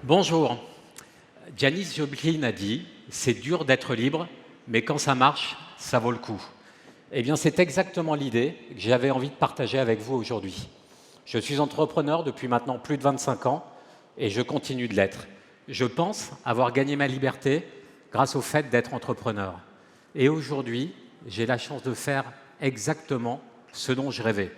Bonjour. Janis Joplin a dit « C'est dur d'être libre, mais quand ça marche, ça vaut le coup ». Eh bien, c'est exactement l'idée que j'avais envie de partager avec vous aujourd'hui. Je suis entrepreneur depuis maintenant plus de 25 ans et je continue de l'être. Je pense avoir gagné ma liberté grâce au fait d'être entrepreneur. Et aujourd'hui, j'ai la chance de faire exactement ce dont je rêvais.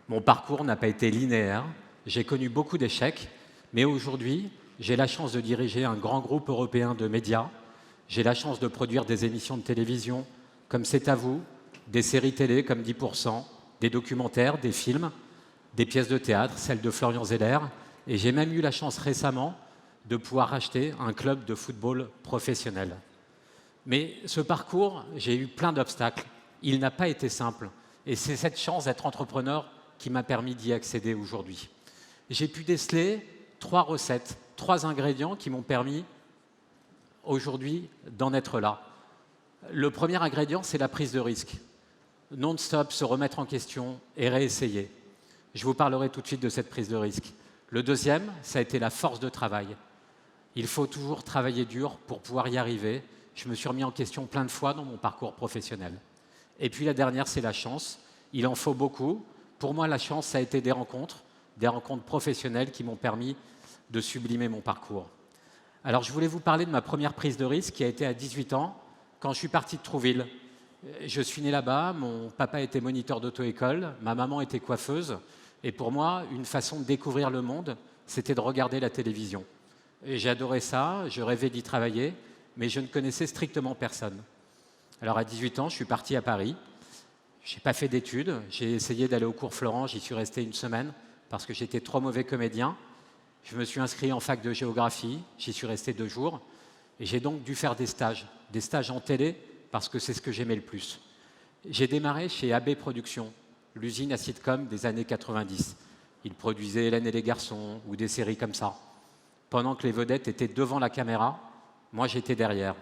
Mon parcours n'a pas été linéaire, j'ai connu beaucoup d'échecs, mais aujourd'hui, j'ai la chance de diriger un grand groupe européen de médias, j'ai la chance de produire des émissions de télévision comme C'est à vous, des séries télé comme 10%, des documentaires, des films, des pièces de théâtre, celles de Florian Zeller, et j'ai même eu la chance récemment de pouvoir acheter un club de football professionnel. Mais ce parcours, j'ai eu plein d'obstacles. Il n'a pas été simple. Et c'est cette chance d'être entrepreneur qui m'a permis d'y accéder aujourd'hui. J'ai pu déceler 3 recettes, 3 ingrédients qui m'ont permis aujourd'hui d'en être là. Le premier ingrédient, c'est la prise de risque. Non-stop, se remettre en question et réessayer. Je vous parlerai tout de suite de cette prise de risque. Le deuxième, ça a été la force de travail. Il faut toujours travailler dur pour pouvoir y arriver. Je me suis remis en question plein de fois dans mon parcours professionnel. Et puis la dernière, c'est la chance. Il en faut beaucoup. Pour moi, la chance, ça a été des rencontres professionnelles qui m'ont permis de sublimer mon parcours. Alors, je voulais vous parler de ma première prise de risque qui a été à 18 ans, quand je suis parti de Trouville. Je suis né là-bas, mon papa était moniteur d'auto-école, ma maman était coiffeuse, et pour moi, une façon de découvrir le monde, c'était de regarder la télévision. Et j'adorais ça, je rêvais d'y travailler, mais je ne connaissais strictement personne. Alors à 18 ans, je suis parti à Paris. Je n'ai pas fait d'études, j'ai essayé d'aller au cours Florent, j'y suis resté une semaine parce que j'étais trop mauvais comédien. Je me suis inscrit en fac de géographie, j'y suis resté 2 jours. Et j'ai donc dû faire des stages en télé parce que c'est ce que j'aimais le plus. J'ai démarré chez AB Productions, l'usine à sitcom des années 90. Ils produisaient Hélène et les garçons ou des séries comme ça. Pendant que les vedettes étaient devant la caméra, moi j'étais derrière.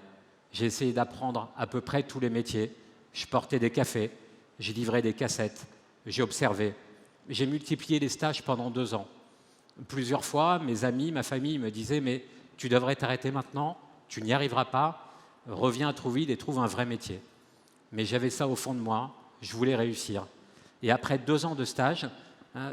J'ai essayé d'apprendre à peu près tous les métiers. Je portais des cafés, j'ai livré des cassettes, j'ai observé. J'ai multiplié les stages pendant 2 ans. Plusieurs fois, mes amis, ma famille me disaient « mais tu devrais t'arrêter maintenant, tu n'y arriveras pas, reviens à Trouville et trouve un vrai métier ». Mais j'avais ça au fond de moi, je voulais réussir. Et après 2 ans de stage,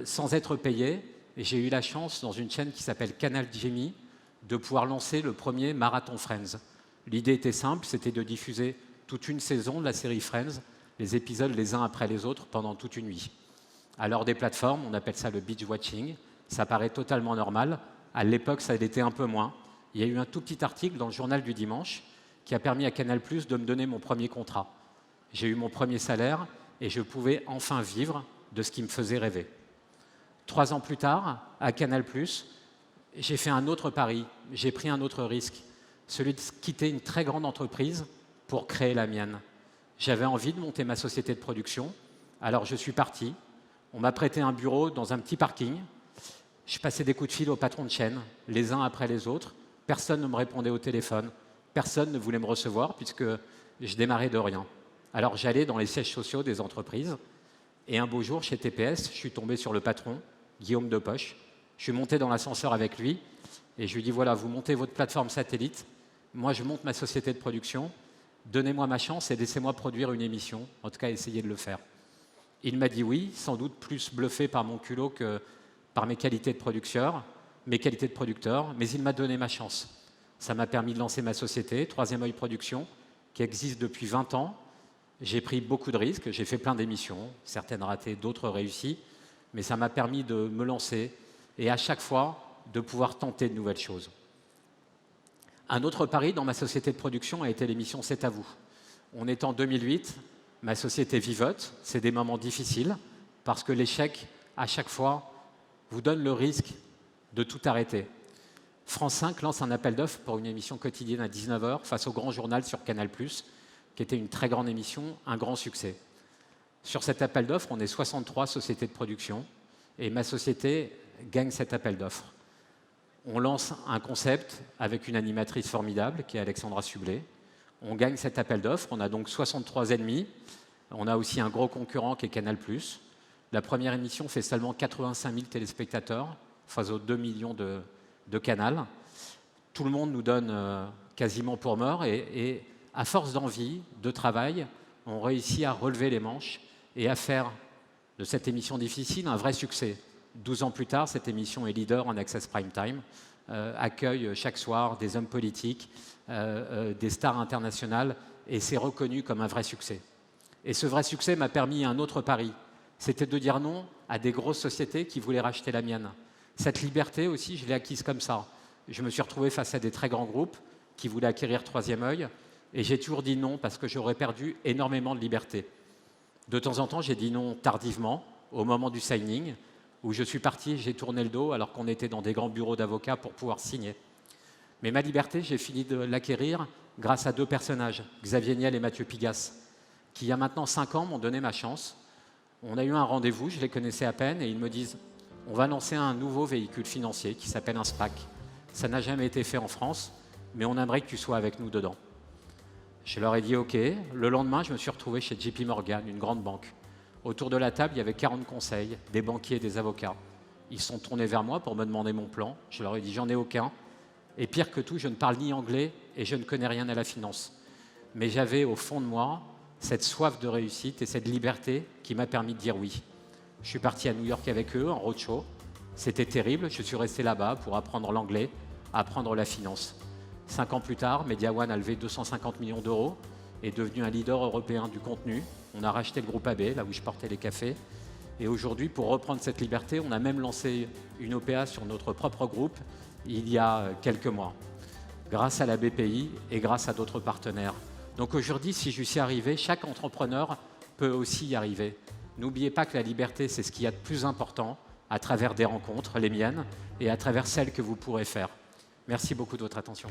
sans être payé, j'ai eu la chance, dans une chaîne qui s'appelle Canal Jimmy, de pouvoir lancer le premier Marathon Friends. L'idée était simple, c'était de diffuser toute une saison de la série Friends, les épisodes les uns après les autres pendant toute une nuit. À l'heure des plateformes, on appelle ça le binge watching. Ça paraît totalement normal. À l'époque, ça l'était un peu moins. Il y a eu un tout petit article dans le journal du dimanche qui a permis à Canal+ de me donner mon premier contrat. J'ai eu mon premier salaire et je pouvais enfin vivre de ce qui me faisait rêver. 3 ans plus tard, à Canal+, j'ai fait un autre pari, j'ai pris un autre risque, celui de quitter une très grande entreprise pour créer la mienne. J'avais envie de monter ma société de production, alors je suis parti. On m'a prêté un bureau dans un petit parking. Je passais des coups de fil aux patrons de chaîne, les uns après les autres. Personne ne me répondait au téléphone. Personne ne voulait me recevoir puisque je démarrais de rien. Alors j'allais dans les sièges sociaux des entreprises. Et un beau jour, chez TPS, je suis tombé sur le patron, Guillaume Depoche. Je suis monté dans l'ascenseur avec lui et je lui ai dit « voilà, vous montez votre plateforme satellite, moi je monte ma société de production, donnez-moi ma chance et laissez-moi produire une émission, en tout cas essayez de le faire ». Il m'a dit oui, sans doute plus bluffé par mon culot que par mes qualités de producteur, mais il m'a donné ma chance. Ça m'a permis de lancer ma société, Troisième Œil Production, qui existe depuis 20 ans. J'ai pris beaucoup de risques, j'ai fait plein d'émissions, certaines ratées, d'autres réussies, mais ça m'a permis de me lancer et à chaque fois de pouvoir tenter de nouvelles choses. Un autre pari dans ma société de production a été l'émission C'est à vous. On est en 2008, ma société vivote, c'est des moments difficiles parce que l'échec, à chaque fois, vous donne le risque de tout arrêter. France 5 lance un appel d'offres pour une émission quotidienne à 19 h face au Grand Journal sur Canal+, qui était une très grande émission, un grand succès. Sur cet appel d'offres, on est 63 sociétés de production et ma société gagne cet appel d'offres. On lance un concept avec une animatrice formidable qui est Alexandra Sublet. On gagne cet appel d'offres, on a donc 63 ennemis. On a aussi un gros concurrent qui est Canal+. La première émission fait seulement 85 000 téléspectateurs face aux 2 millions de Canal. tout le monde nous donne quasiment pour mort et à force d'envie, de travail, on réussit à relever les manches et à faire de cette émission difficile un vrai succès. 12 ans plus tard, cette émission est leader en Access Prime Time, accueille chaque soir des hommes politiques, des stars internationales, et c'est reconnu comme un vrai succès. Et ce vrai succès m'a permis un autre pari, c'était de dire non à des grosses sociétés qui voulaient racheter la mienne. Cette liberté aussi, je l'ai acquise comme ça. Je me suis retrouvé face à des très grands groupes qui voulaient acquérir Troisième Œil, et j'ai toujours dit non parce que j'aurais perdu énormément de liberté. De temps en temps, j'ai dit non tardivement, au moment du signing, où je suis parti, j'ai tourné le dos alors qu'on était dans des grands bureaux d'avocats pour pouvoir signer. Mais ma liberté, j'ai fini de l'acquérir grâce à deux personnages, Xavier Niel et Mathieu Pigasse, qui il y a maintenant 5 ans m'ont donné ma chance. On a eu un rendez-vous, je les connaissais à peine, et ils me disent « On va lancer un nouveau véhicule financier qui s'appelle un SPAC. Ça n'a jamais été fait en France, mais on aimerait que tu sois avec nous dedans. » Je leur ai dit « Ok ». Le lendemain, je me suis retrouvé chez JP Morgan, une grande banque. Autour de la table, il y avait 40 conseils, des banquiers et des avocats. Ils se sont tournés vers moi pour me demander mon plan. Je leur ai dit « J'en ai aucun. Et pire que tout, je ne parle ni anglais et je ne connais rien à la finance. » Mais j'avais au fond de moi cette soif de réussite et cette liberté qui m'a permis de dire oui. Je suis parti à New York avec eux en roadshow. C'était terrible, je suis resté là-bas pour apprendre l'anglais, apprendre la finance. 5 ans plus tard, Media One a levé 250 millions d'euros, est devenu un leader européen du contenu. On a racheté le groupe AB, là où je portais les cafés. Et aujourd'hui, pour reprendre cette liberté, on a même lancé une OPA sur notre propre groupe il y a quelques mois, grâce à la BPI et grâce à d'autres partenaires. Donc aujourd'hui, si je suis arrivé, chaque entrepreneur peut aussi y arriver. N'oubliez pas que la liberté, c'est ce qu'il y a de plus important à travers des rencontres, les miennes, et à travers celles que vous pourrez faire. Merci beaucoup de votre attention.